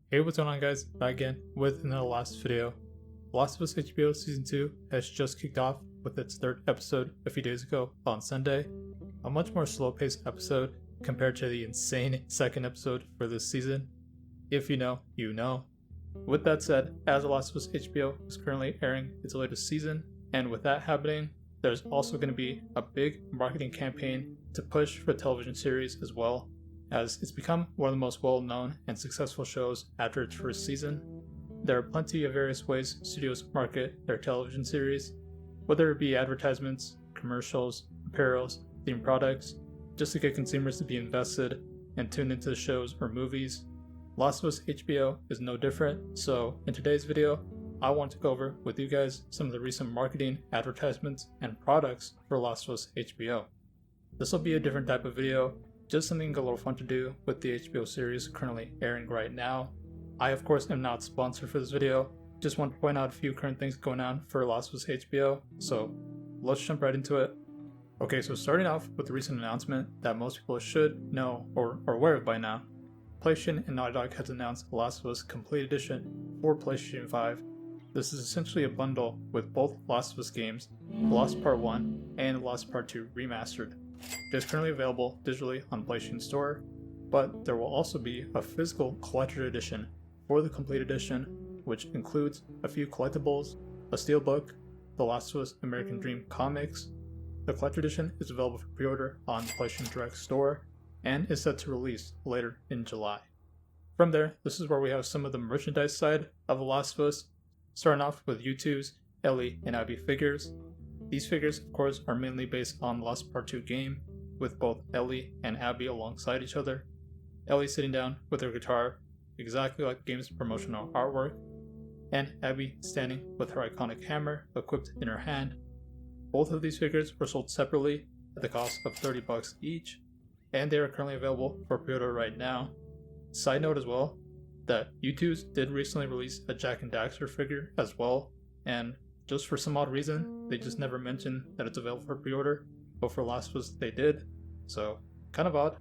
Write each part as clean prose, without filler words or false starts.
Hey, what's going on, guys? Back again with another last video. Last of Us HBO Season 2 has just kicked off with its third episode a few days ago on Sunday. A much more slow-paced episode compared to the insane second episode for this season. If you know, you know. With that said, as The Last of Us HBO is currently airing its latest season, and with that happening, there's also going to be a big marketing campaign to push for a television series as well, as it's become one of the most well-known and successful shows after its first season. There are plenty of various ways studios market their television series, whether it be advertisements, commercials, apparels, themed products, just to get consumers to be invested and tuned into the shows or movies. Last of Us HBO is no different, so in today's video, I want to go over with you guys some of the recent marketing, advertisements, and products for Last of Us HBO. This will be a different type of video, just something a little fun to do with the HBO series currently airing right now. I of course am not sponsored for this video, just want to point out a few current things going on for Last of Us HBO, so let's jump right into it. Okay, so starting off with the recent announcement that most people should know or are aware of by now. PlayStation and Naughty Dog has announced Last of Us Complete Edition for PlayStation 5. This is essentially a bundle with both Last of Us games, The Lost Part 1 and The Lost Part 2 Remastered. It is currently available digitally on PlayStation Store, but there will also be a physical collector edition for the Complete Edition, which includes a few collectibles, a steelbook, The Last of Us American Dream comics. The collector edition is available for pre-order on the PlayStation Direct store and is set to release later in July. From there, this is where we have some of the merchandise side of The Last of Us, starting off with U2's Ellie and Abby figures. These figures, of course, are mainly based on the Lost Part 2 game, with both Ellie and Abby alongside each other. Ellie sitting down with her guitar, exactly like the game's promotional artwork, and Abby standing with her iconic hammer equipped in her hand. Both of these figures were sold separately at the cost of $30 each, and they are currently available for pre-order right now. Side note as well, that U2's did recently release a Jak and Daxter figure as well, and just for some odd reason, they just never mentioned that it's available for pre-order, but for Last of Us they did, so kind of odd.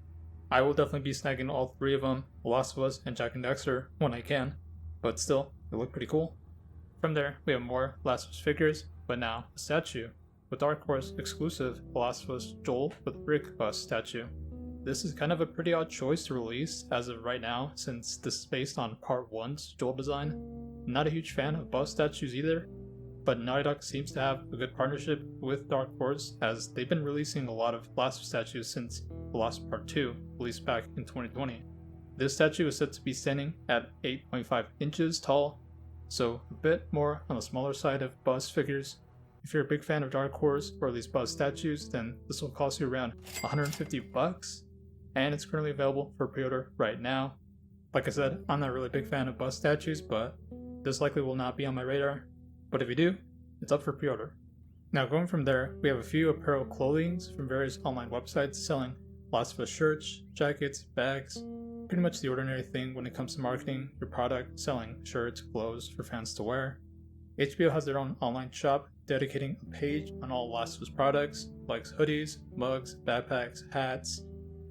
I will definitely be snagging all three of them, Last of Us and Jak and Daxter, when I can, but still, they look pretty cool. From there, we have more Last of Us figures, but now a statue, with Dark Horse exclusive Last of Us Joel with brick bust statue. This is kind of a pretty odd choice to release as of right now, since this is based on Part 1's Joel design. Not a huge fan of bust statues either, but Naughty Dog seems to have a good partnership with Dark Horse, as they've been releasing a lot of Last of Us statues since The Lost Part 2, released back in 2020. This statue is said to be standing at 8.5 inches tall, so a bit more on the smaller side of bust figures. If you're a big fan of Dark Horse or these bust statues, then this will cost you around $150, and it's currently available for pre-order right now. Like I said, I'm not really a big fan of bust statues, but this likely will not be on my radar. But if you do, it's up for pre-order. Now going from there, we have a few apparel clothings from various online websites selling Last of Us shirts, jackets, bags, pretty much the ordinary thing when it comes to marketing your product, selling shirts, clothes for fans to wear. HBO has their own online shop dedicating a page on all Last of Us products, like hoodies, mugs, backpacks, hats,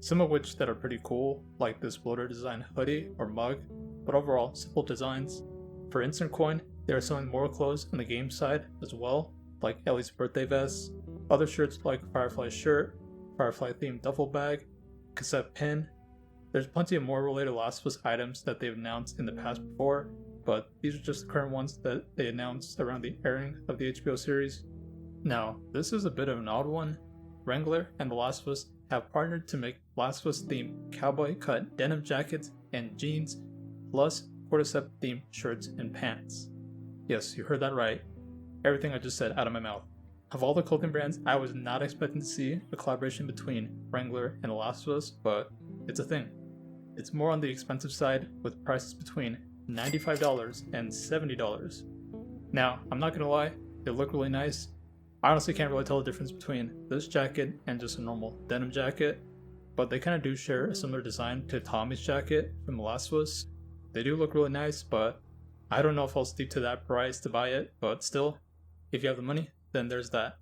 some of which that are pretty cool, like this bloater design hoodie or mug, but overall simple designs. For Instant Coin, they are selling more clothes on the game side as well, like Ellie's birthday vest, other shirts like Firefly shirt, Firefly themed duffel bag, cassette pin. There's plenty of more related Last of Us items that they've announced in the past before, but these are just the current ones that they announced around the airing of the HBO series. Now, this is a bit of an odd one. Wrangler and The Last of Us have partnered to make Last of Us themed cowboy cut denim jackets and jeans, plus cordyceps themed shirts and pants. Yes, you heard that right. Everything I just said out of my mouth. Of all the clothing brands, I was not expecting to see a collaboration between Wrangler and The Last of Us, but it's a thing. It's more on the expensive side, with prices between $95 and $70. Now, I'm not gonna lie, they look really nice. I honestly can't really tell the difference between this jacket and just a normal denim jacket, but they kind of do share a similar design to Tommy's jacket from The Last of Us. They do look really nice, but I don't know if I'll stick to that price to buy it, but still, if you have the money, then there's that.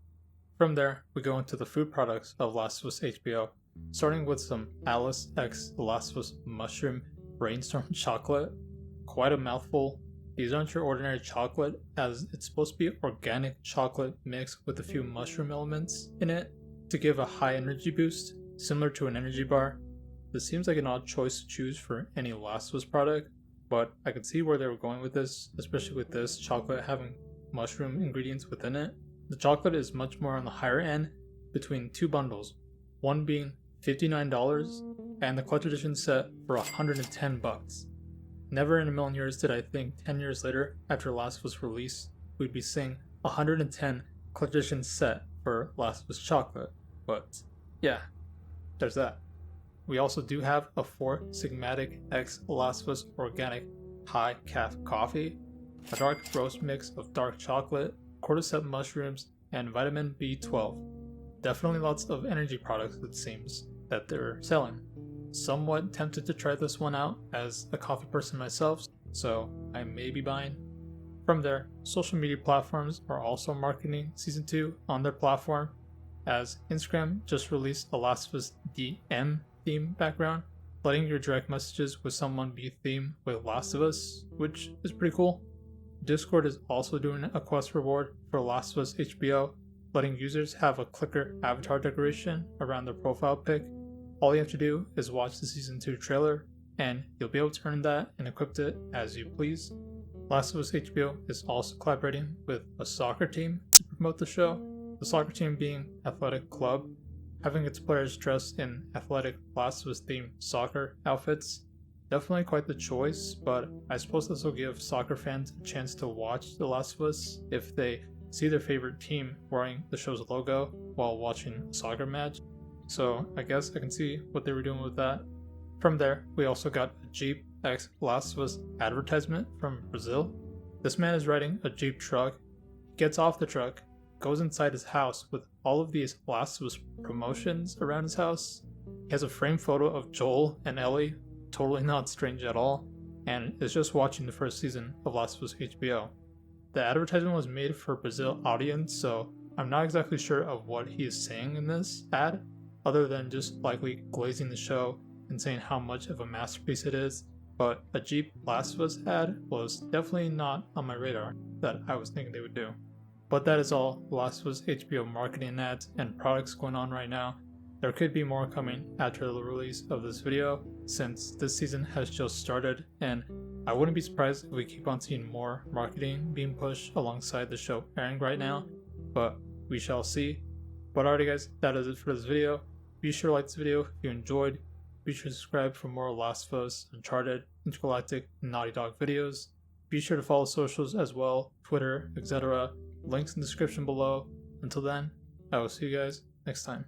From there, we go into the food products of Last of Us HBO, starting with some Alice X The Last of Us Mushroom Brainstorm Chocolate. quite a mouthful. These aren't your ordinary chocolate, as it's supposed to be organic chocolate mixed with a few mushroom elements in it to give a high energy boost, similar to an energy bar. This seems like an odd choice to choose for any Last of Us product, but I could see where they were going with this, especially with this chocolate having mushroom ingredients within it. The chocolate is much more on the higher end between two bundles, one being $59 and the collector's edition set for $110. Never in a million years did I think 10 years later, after Last of Us release, we'd be seeing 110 collector's edition set for Last of Us chocolate. But yeah, there's that. We also do have a 4 Sigmatic X Last of Us Organic High Calf Coffee, a dark roast mix of dark chocolate, cordyceps mushrooms, and vitamin B12. Definitely lots of energy products, it seems, that they're selling. Somewhat tempted to try this one out as a coffee person myself, so I may be buying. From there, social media platforms are also marketing Season 2 on their platform, as Instagram just released a Last of Us DM theme background, letting your direct messages with someone be themed with Last of Us, which is pretty cool. Discord is also doing a quest reward for Last of Us HBO, letting users have a clicker avatar decoration around their profile pic. All you have to do is watch the Season 2 trailer, and you'll be able to earn that and equip it as you please. Last of Us HBO is also collaborating with a soccer team to promote the show, the soccer team being Athletic Club, having its players dressed in athletic Last of Us themed soccer outfits. Definitely quite the choice, but I suppose this will give soccer fans a chance to watch The Last of Us if they see their favorite team wearing the show's logo while watching a soccer match. So I guess I can see what they were doing with that. From there, we also got a Jeep X Last of Us advertisement from Brazil. This man is riding a Jeep truck, gets off the truck, goes inside his house with all of these Last of Us promotions around his house. He has a framed photo of Joel and Ellie, totally not strange at all, and is just watching the first season of Last of Us HBO. The advertisement was made for a Brazil audience, so I'm not exactly sure of what he is saying in this ad, other than just likely glazing the show and saying how much of a masterpiece it is, but a Jeep Last of Us ad was definitely not on my radar that I was thinking they would do. But that is all Last of Us HBO marketing ads and products going on right now. There could be more coming after the release of this video, since this season has just started, and I wouldn't be surprised if we keep on seeing more marketing being pushed alongside the show airing right now, but we shall see. But alrighty guys, that is it for this video. Be sure to like this video if you enjoyed. Be sure to subscribe for more Last of Us, Uncharted, Intergalactic, and Naughty Dog videos. Be sure to follow socials as well, Twitter, etc. Links in the description below. Until then, I will see you guys next time.